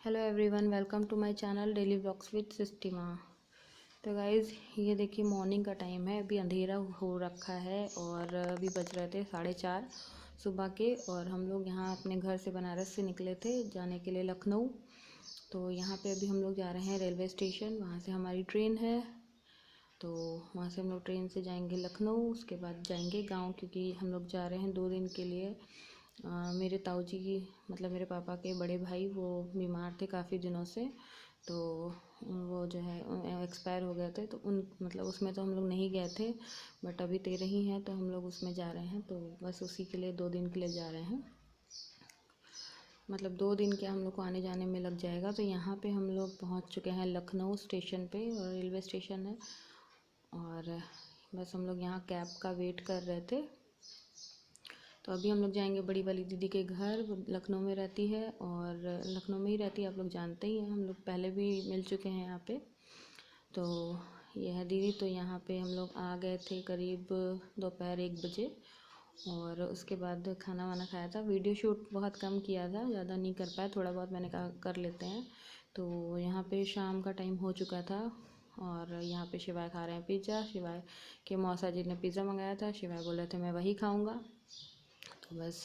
Hello everyone, welcome to my channel daily vlogs with सिस्टिमा। तो guys, ये देखिए मॉर्निंग का टाइम है। अभी अंधेरा हो रखा है और अभी बज रहे थे 4:30 सुबह के। और हम लोग यहाँ अपने घर से बनारस से निकले थे जाने के लिए लखनऊ। तो यहाँ पे अभी हम लोग जा रहे हैं रेलवे स्टेशन, वहाँ से हमारी ट्रेन है। तो वहाँ से हम लोग ट्रेन से जाएंगे लखनऊ, उसके बाद जाएंगे गांव, क्योंकि हम लोग जा रहे हैं 2 दिन के लिए। मेरे ताऊ जी की मतलब मेरे पापा के बड़े भाई वो बीमार थे काफ़ी दिनों से। तो वो जो है एक्सपायर हो गए थे, तो उन मतलब उसमें तो हम लोग नहीं गए थे। बट अभी 13 ही हैं तो हम लोग उसमें जा रहे हैं। तो बस उसी के लिए 2 दिन के लिए जा रहे हैं। मतलब 2 दिन के हम लोग को आने जाने में लग जाएगा। तो यहाँ पे हम लोग पहुँच चुके हैं लखनऊ स्टेशन पे, और रेलवे स्टेशन है। और बस हम लोग यहाँ कैब का वेट कर रहे थे। तो अभी हम लोग जाएंगे बड़ी वाली दीदी के घर। वो लखनऊ में रहती है, और लखनऊ में ही रहती है, आप लोग जानते ही हैं, हम लोग पहले भी मिल चुके हैं यहाँ पे। तो ये है दीदी। तो यहाँ पे हम लोग आ गए थे करीब दोपहर 1 बजे। और उसके बाद खाना वाना खाया था। वीडियो शूट बहुत कम किया था, ज़्यादा नहीं कर पाया, थोड़ा बहुत मैंने कहा कर लेते हैं। तो यहाँ पे शाम का टाइम हो चुका था, और यहाँ पे शिवाय खा रहे हैं पिज़्ज़ा। शिवाय के मौसा जी ने पिज़्ज़ा मंगाया था, शिवाय बोल रहे थे मैं वही खाऊँगा। तो बस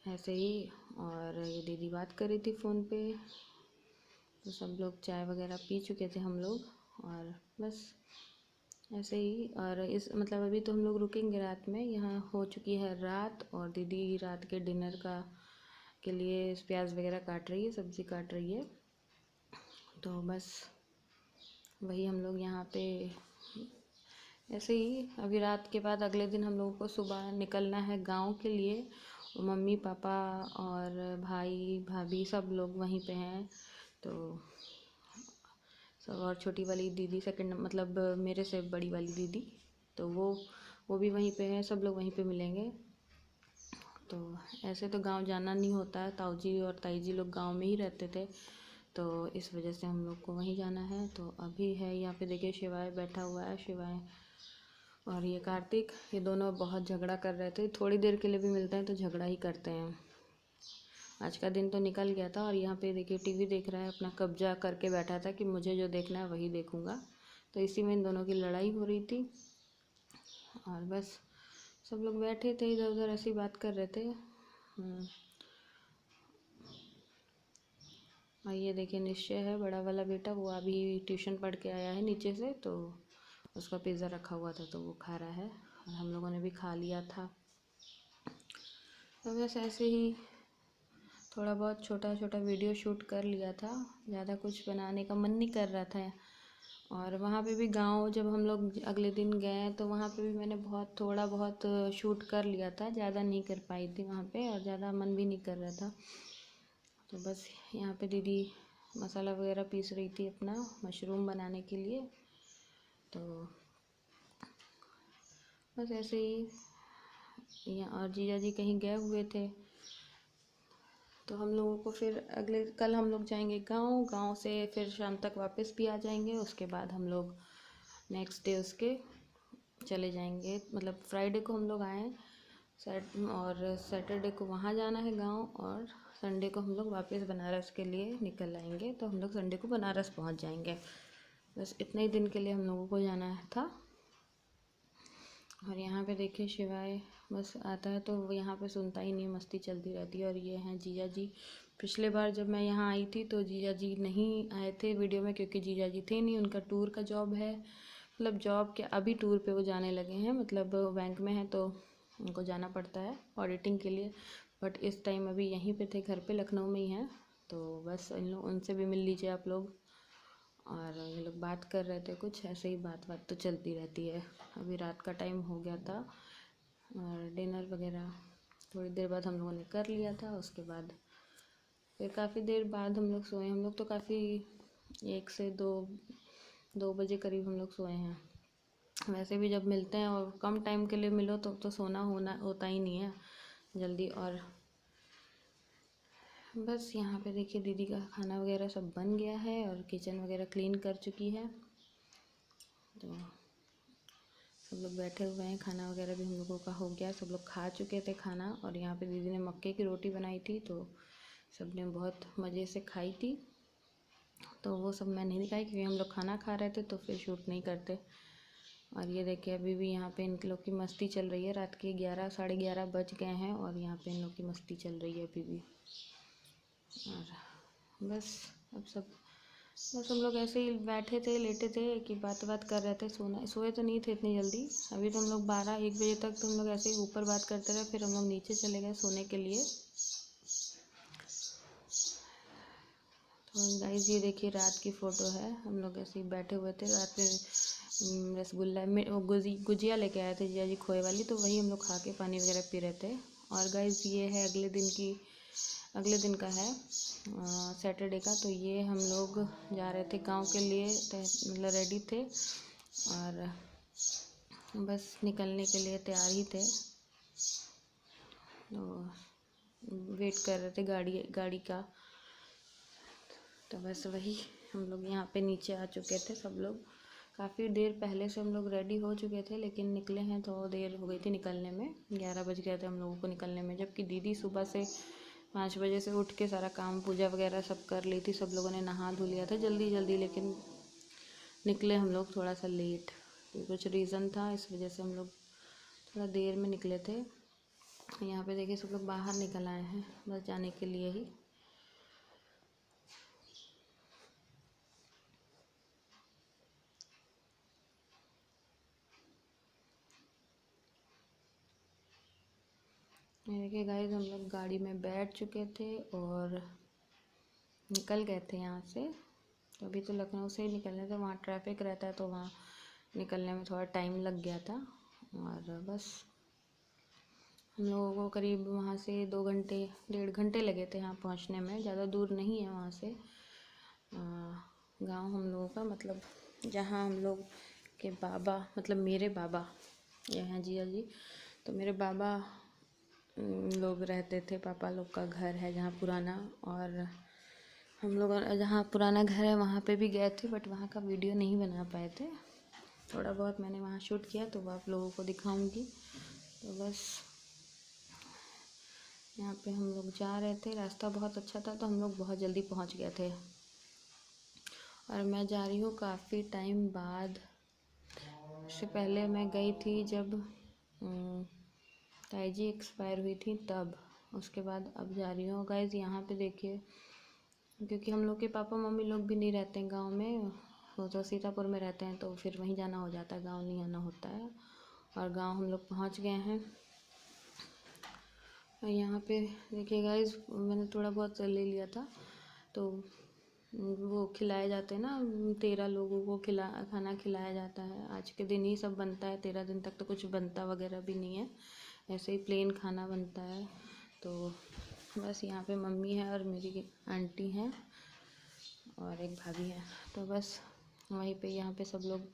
ऐसे ही। और ये दीदी बात कर रही थी फ़ोन पे। तो सब लोग चाय वगैरह पी चुके थे हम लोग, और बस ऐसे ही। और इस मतलब अभी तो हम लोग रुकेंगे रात में। यहाँ हो चुकी है रात, और दीदी रात के डिनर का के लिए प्याज वगैरह काट रही है, सब्ज़ी काट रही है। तो बस वही हम लोग यहाँ पे ऐसे ही। अभी रात के बाद अगले दिन हम लोगों को सुबह निकलना है गांव के लिए। मम्मी पापा और भाई भाभी सब लोग वहीं पे हैं। तो सब, और छोटी वाली दीदी सेकंड मतलब मेरे से बड़ी वाली दीदी, तो वो भी वहीं पे है। सब लोग वहीं पे मिलेंगे। तो ऐसे तो गांव जाना नहीं होता है, ताऊ जी और ताई जी लोग गांव में ही रहते थे, तो इस वजह से हम लोग को वहीं जाना है। तो अभी है यहाँ पे देखिए शिवाय बैठा हुआ है। शिवाय और ये कार्तिक, ये दोनों बहुत झगड़ा कर रहे थे। थोड़ी देर के लिए भी मिलते हैं तो झगड़ा ही करते हैं। आज का दिन तो निकल गया था। और यहाँ पे देखिए टीवी देख रहा है, अपना कब्जा करके बैठा था कि मुझे जो देखना है वही देखूँगा। तो इसी में इन दोनों की लड़ाई हो रही थी। और बस सब लोग बैठे थे इधर उधर ऐसी बात कर रहे थे। और ये देखिए निश्चय है बड़ा वाला बेटा, वो अभी ट्यूशन पढ़ के आया है नीचे से। तो उसका पिज़्ज़ा रखा हुआ था तो वो खा रहा है, और हम लोगों ने भी खा लिया था। तो बस ऐसे ही थोड़ा बहुत छोटा छोटा वीडियो शूट कर लिया था। ज़्यादा कुछ बनाने का मन नहीं कर रहा था। और वहाँ पे भी गांव जब हम लोग अगले दिन गए तो वहाँ पे भी मैंने बहुत थोड़ा बहुत शूट कर लिया था, ज़्यादा नहीं कर पाई थी वहाँ पे, और ज़्यादा मन भी नहीं कर रहा था। तो बस यहाँ पे दीदी मसाला वगैरह पीस रही थी अपना मशरूम बनाने के लिए। तो बस ऐसे ही। और जीजा जी कहीं गए हुए थे। तो हम लोगों को फिर कल हम लोग जाएंगे गांव से फिर शाम तक वापस भी आ जाएंगे। उसके बाद हम लोग नेक्स्ट डे उसके चले जाएंगे। मतलब फ्राइडे को हम लोग आए और सैटरडे को वहाँ जाना है गांव, और संडे को हम लोग वापस बनारस के लिए निकल आएंगे। तो हम लोग संडे को बनारस पहुँच जाएंगे। बस इतने ही दिन के लिए हम लोगों को जाना था। और यहाँ पे देखिए शिवाय बस आता है तो वो यहाँ पे सुनता ही नहीं, मस्ती चलती रहती है। और ये हैं जीजा जी। पिछले बार जब मैं यहाँ आई थी तो जीजा जी नहीं आए थे वीडियो में, क्योंकि जीजा जी थे नहीं, उनका टूर का जॉब है। मतलब जॉब के अभी टूर पे वो जाने लगे हैं, मतलब बैंक में है तो उनको जाना पड़ता है ऑडिटिंग के लिए। बट इस टाइम अभी यहीं पे थे, घर पे लखनऊ में ही हैं। तो बस इन लोग उनसे भी मिल लीजिए आप लोग। और ये लोग बात कर रहे थे कुछ ऐसे ही, बात तो चलती रहती है। अभी रात का टाइम हो गया था, और डिनर वगैरह थोड़ी देर बाद हम लोगों ने कर लिया था। उसके बाद फिर काफ़ी देर बाद हम लोग सोए। हम लोग तो काफ़ी 1 से 2 बजे करीब हम लोग सोए हैं। वैसे भी जब मिलते हैं और कम टाइम के लिए मिलो तो सोना होता ही नहीं है जल्दी। और बस यहाँ पे देखिए दीदी का खाना वगैरह सब बन गया है, और किचन वगैरह क्लीन कर चुकी है। तो सब लोग बैठे हुए हैं, खाना वगैरह भी हम लोगों का हो गया, सब लोग खा चुके थे खाना। और यहाँ पे दीदी ने मक्के की रोटी बनाई थी, तो सब ने बहुत मज़े से खाई थी। तो वो सब मैं नहीं दिखाई क्योंकि हम लोग खाना खा रहे थे तो फिर शूट नहीं करते। और ये देखिए अभी भी यहाँ पे इन लोग की मस्ती चल रही है। रात के 11 साढ़े 11 बज गए हैं और यहाँ पे इन लोग की मस्ती चल रही है अभी भी। और बस हम लोग ऐसे ही बैठे थे, लेटे थे कि बात कर रहे थे। सोए तो नहीं थे इतनी जल्दी। अभी तो हम लोग 12-1 बजे तक तो हम लोग ऐसे ही ऊपर बात करते रहे, फिर हम लोग नीचे चले गए सोने के लिए। तो गाइस ये देखिए रात की फ़ोटो है। हम लोग ऐसे ही बैठे हुए थे। रात में रसगुल्ला गुजिया लेके आए थे जिया जी खोए वाली, तो वही हम लोग खा के पानी वगैरह पी रहे थे। और गाइस ये है अगले दिन का है सैटरडे का। तो ये हम लोग जा रहे थे गांव के लिए, मतलब रेडी थे और बस निकलने के लिए तैयार ही थे। तो वेट कर रहे थे गाड़ी का। तो बस वही हम लोग यहाँ पे नीचे आ चुके थे सब लोग। काफ़ी देर पहले से हम लोग रेडी हो चुके थे, लेकिन निकले हैं तो देर हो गई थी निकलने में। 11 बज गए थे हम लोगों को निकलने में, जबकि दीदी सुबह से 5 बजे से उठ के सारा काम पूजा वगैरह सब कर ली थी। सब लोगों ने नहा धो लिया था जल्दी जल्दी, लेकिन निकले हम लोग थोड़ा सा लेट। कुछ रीज़न था, इस वजह से हम लोग थोड़ा देर में निकले थे। यहाँ पे देखिए सब लोग बाहर निकल आए हैं बस जाने के लिए ही। देखिए गाइस हम लोग गाड़ी में बैठ चुके थे और निकल गए थे यहाँ से। तो अभी तो लखनऊ से ही निकलने थे, वहाँ ट्रैफिक रहता है तो वहाँ निकलने में थोड़ा टाइम लग गया था। और बस हम लोगों को करीब वहाँ से 2 घंटे 1.5 घंटे लगे थे यहाँ पहुँचने में। ज़्यादा दूर नहीं है वहाँ से गांव हम लोगों का, मतलब जहाँ हम लोग के बाबा, मतलब मेरे बाबा ये हैं जिया जी। तो मेरे बाबा लोग रहते थे, पापा लोग का घर है जहाँ पुराना। और हम लोग जहाँ पुराना घर है वहाँ पे भी गए थे, बट वहाँ का वीडियो नहीं बना पाए थे। थोड़ा बहुत मैंने वहाँ शूट किया तो वो आप लोगों को दिखाऊंगी। तो बस यहाँ पे हम लोग जा रहे थे, रास्ता बहुत अच्छा था तो हम लोग बहुत जल्दी पहुँच गए थे। और मैं जा रही हूँ काफ़ी टाइम बाद। इससे पहले मैं गई थी जब ताई जी एक्सपायर हुई थी तब। उसके बाद अब जा रही हूँ गाइस। यहाँ पे देखिए क्योंकि हम लोग के पापा मम्मी लोग भी नहीं रहते हैं गांव में, वो तो सीतापुर में रहते हैं, तो फिर वहीं जाना हो जाता है, गांव नहीं आना होता है। और गांव हम लोग पहुँच गए हैं। और यहाँ पे देखिए गाइस मैंने थोड़ा बहुत ले लिया था। तो वो खिलाए जाते हैं ना, 13 लोगों को खाना खिलाया जाता है। आज के दिन ही सब बनता है, 13 दिन तक तो कुछ बनता वगैरह भी नहीं है, ऐसे ही प्लेन खाना बनता है। तो बस यहाँ पे मम्मी है और मेरी आंटी हैं और एक भाभी है। तो बस वहीं पे यहाँ पे सब लोग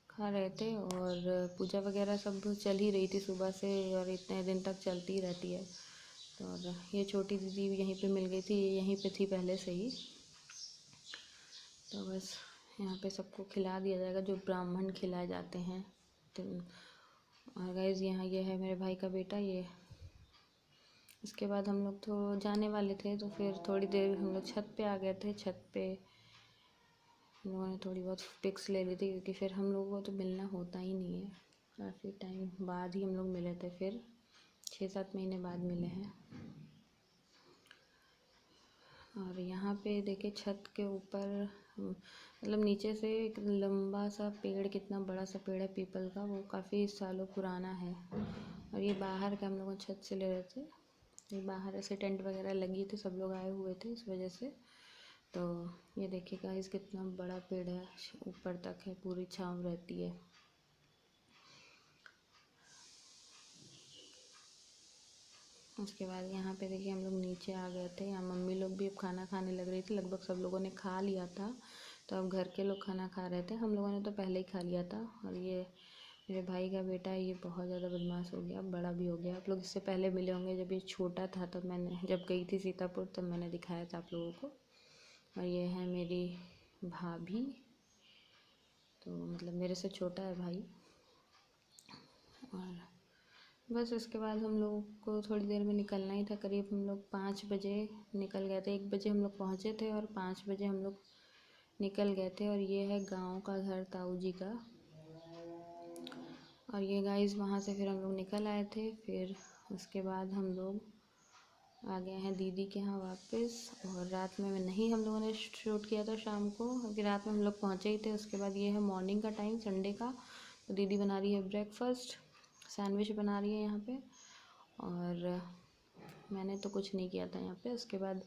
खा रहे थे और पूजा वगैरह सब चल ही रही थी सुबह से और इतने दिन तक चलती ही रहती है। तो और ये छोटी दीदी भी यहीं पे मिल गई थी, ये यहीं पे थी पहले से ही। तो बस यहाँ पे सबको खिला दिया जाएगा जो ब्राह्मण खिलाए जाते हैं। तो और गाइस यहाँ ये है मेरे भाई का बेटा ये। इसके बाद हम लोग तो जाने वाले थे, तो फिर थोड़ी देर हम लोग छत पे आ गए थे। छत पे हम लोगों ने थोड़ी बहुत पिक्स ले ली थी क्योंकि फिर हम लोगों को तो मिलना होता ही नहीं है। काफ़ी टाइम बाद ही हम लोग मिले थे, फिर 6-7 महीने बाद मिले हैं। और यहाँ पे देखिए छत के ऊपर मतलब नीचे से एक लंबा सा पेड़, कितना बड़ा सा पेड़ है पीपल का, वो काफ़ी सालों पुराना है। और ये बाहर का हम लोग छत से ले रहे थे। ये बाहर ऐसे टेंट वगैरह लगी थी, सब लोग आए हुए थे इस वजह से। तो ये देखिएगा इस कितना बड़ा पेड़ है, ऊपर तक है, पूरी छाँव रहती है। उसके बाद यहाँ पे देखिए हम लोग नीचे आ गए थे। यहाँ मम्मी लोग भी अब खाना खाने लग रही थी, लगभग सब लोगों ने खा लिया था। तो अब घर के लोग खाना खा रहे थे, हम लोगों ने तो पहले ही खा लिया था। और ये मेरे भाई का बेटा है, ये बहुत ज़्यादा बदमाश हो गया, बड़ा भी हो गया। आप लोग इससे पहले मिले होंगे, जब ये छोटा था तब मैंने जब गई थी सीतापुर तब मैंने दिखाया था आप लोगों को। और ये है मेरी भाभी, तो मतलब मेरे से छोटा है भाई। और बस इसके बाद हम लोग को थोड़ी देर में निकलना ही था। करीब हम लोग 5 बजे निकल गए थे। 1 बजे हम लोग पहुँचे थे और 5 बजे हम लोग निकल गए थे। और ये है गांव का घर ताऊ जी का। और ये गाइस वहाँ से फिर हम लोग निकल आए थे। फिर उसके बाद हम लोग आ गए हैं दीदी के यहाँ वापस। और रात में नहीं हम लोगों ने शूट किया था शाम को, अभी रात में हम लोग पहुँचे ही थे। उसके बाद ये है मॉर्निंग का टाइम संडे का। तो दीदी बना रही है ब्रेकफास्ट, सैंडविच बना रही है यहाँ पे। और मैंने तो कुछ नहीं किया था यहाँ पे। उसके बाद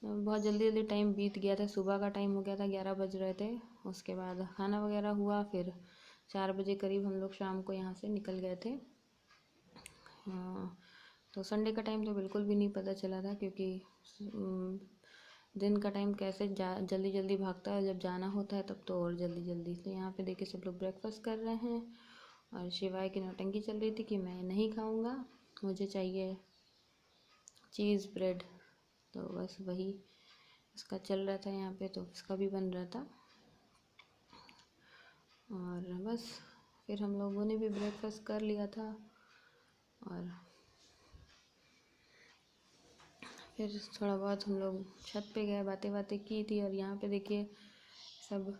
बहुत जल्दी जल्दी टाइम बीत गया था, सुबह का टाइम हो गया था, 11 बज रहे थे। उसके बाद खाना वगैरह हुआ, फिर 4 बजे करीब हम लोग शाम को यहाँ से निकल गए थे। तो संडे का टाइम तो बिल्कुल भी नहीं पता चला था, क्योंकि दिन का टाइम कैसे जल्दी जल्दी भागता है, जब जाना होता है तब तो और जल्दी जल्दी। तो यहाँ पे देखिए सब लोग ब्रेकफास्ट कर रहे हैं और शिवाय की नौटंकी चल रही थी कि मैं नहीं खाऊंगा, मुझे चाहिए चीज़ ब्रेड। तो बस वही इसका चल रहा था यहाँ पे, तो इसका भी बन रहा था। और बस फिर हम लोगों ने भी ब्रेकफास्ट कर लिया था। और फिर थोड़ा बहुत हम लोग छत पे गए, बातें बातें की थी। और यहाँ पे देखिए सब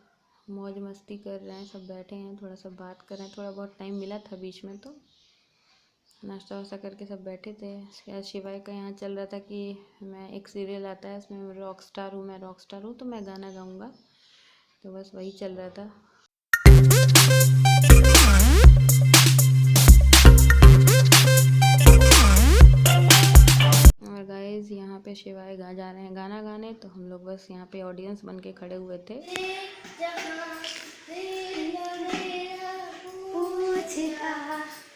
मौज मस्ती कर रहे हैं, सब बैठे हैं, थोड़ा सा बात कर रहे हैं। थोड़ा बहुत टाइम मिला था बीच में, तो नाश्ता वास्ता करके सब बैठे थे। शिवाय का यहाँ चल रहा था कि मैं एक सीरियल आता है उसमें मैं रॉक स्टार हूँ तो मैं गाना गाऊँगा। तो बस वही चल रहा था। और गाइस यहाँ पे शिवाय जा रहे हैं गाना गाने, तो हम लोग बस यहाँ पे ऑडियंस बन के खड़े हुए थे।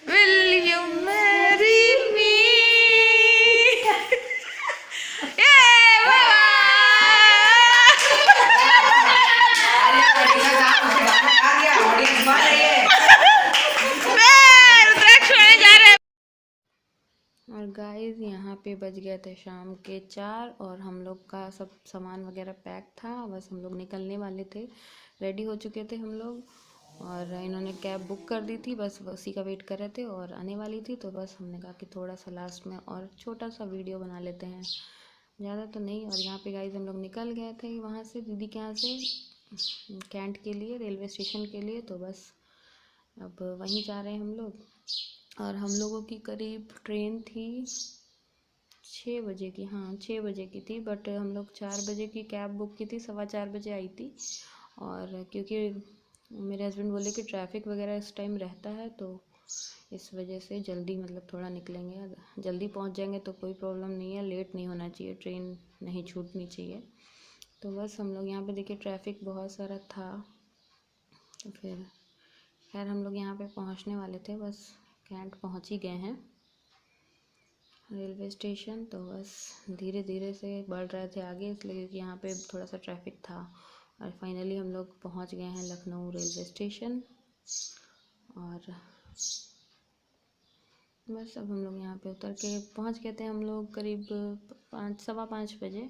Will you marry me? और गाइस यहाँ पे बज गए थे शाम के 4 और हम लोग का सब सामान वगैरह पैक था। बस हम लोग निकलने वाले थे, रेडी हो चुके थे हम लोग। और इन्होंने कैब बुक कर दी थी, बस उसी का वेट कर रहे थे और आने वाली थी। तो बस हमने कहा कि थोड़ा सा लास्ट में और छोटा सा वीडियो बना लेते हैं, ज़्यादा तो नहीं। और यहाँ पे गाइस हम लोग निकल गए थे वहाँ से, दीदी के यहाँ से कैंट के लिए, रेलवे स्टेशन के लिए। तो बस अब वहीं जा रहे हैं हम लोग। और हम लोगों की करीब ट्रेन थी 6 बजे की, हाँ 6 बजे की थी। बट हम लोग 4 बजे की कैब बुक की थी, 4:15 बजे आई थी। और क्योंकि मेरे हस्बैंड बोले कि ट्रैफिक वगैरह इस टाइम रहता है, तो इस वजह से जल्दी मतलब थोड़ा निकलेंगे, जल्दी पहुंच जाएंगे तो कोई प्रॉब्लम नहीं है, लेट नहीं होना चाहिए, ट्रेन नहीं छूटनी चाहिए। तो बस हम लोग यहाँ पे देखिए ट्रैफिक बहुत सारा था। तो फिर खैर हम लोग यहाँ पे पहुँचने वाले थे, बस कैंट पहुँच ही गए हैं रेलवे स्टेशन। तो बस धीरे धीरे से बढ़ रहे थे आगे, इसलिए क्योंकि यहाँ पे थोड़ा सा ट्रैफिक था। और फाइनली हम लोग पहुँच गए हैं लखनऊ रेलवे स्टेशन। और बस अब हम लोग यहाँ पे उतर के पहुँच गए थे हम लोग करीब 5:15 बजे।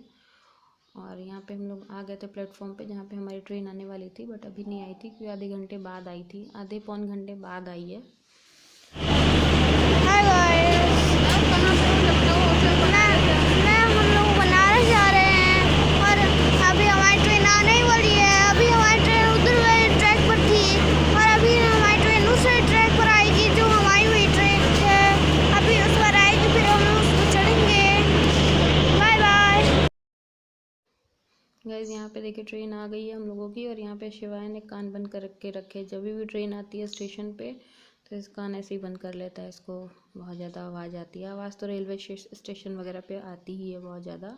और यहाँ पे हम लोग आ गए थे प्लेटफॉर्म पे, जहाँ पे हमारी ट्रेन आने वाली थी, बट अभी नहीं आई थी क्योंकि आधे घंटे बाद आई थी, आधे पौन घंटे बाद आई है। गाइस यहाँ पे देखिए ट्रेन आ गई है हम लोगों की। और यहाँ पे शिवाय ने कान बंद कर के रखे, जब भी ट्रेन आती है स्टेशन पे तो इस कान ऐसे ही बंद कर लेता है, इसको बहुत ज़्यादा आवाज़ आती है। आवाज़ तो रेलवे स्टेशन वगैरह पे आती ही है बहुत ज़्यादा।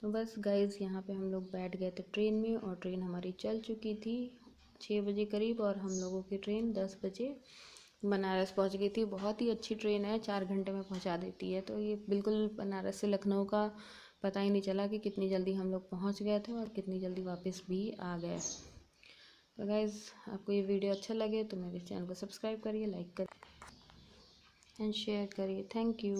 तो बस गाइस यहाँ पे हम लोग बैठ गए थे ट्रेन में, और ट्रेन हमारी चल चुकी थी 6 बजे करीब, और हम लोगों की ट्रेन 10 बजे बनारस पहुँच गई थी। बहुत ही अच्छी ट्रेन है, 4 घंटे में पहुँचा देती है। तो ये बिल्कुल बनारस से लखनऊ का पता ही नहीं चला कि कितनी जल्दी हम लोग पहुंच गए थे और कितनी जल्दी वापस भी आ गए। तो गाइज़ आपको ये वीडियो अच्छा लगे तो मेरे चैनल को सब्सक्राइब करिए, लाइक करिए एंड शेयर करिए। Thank you.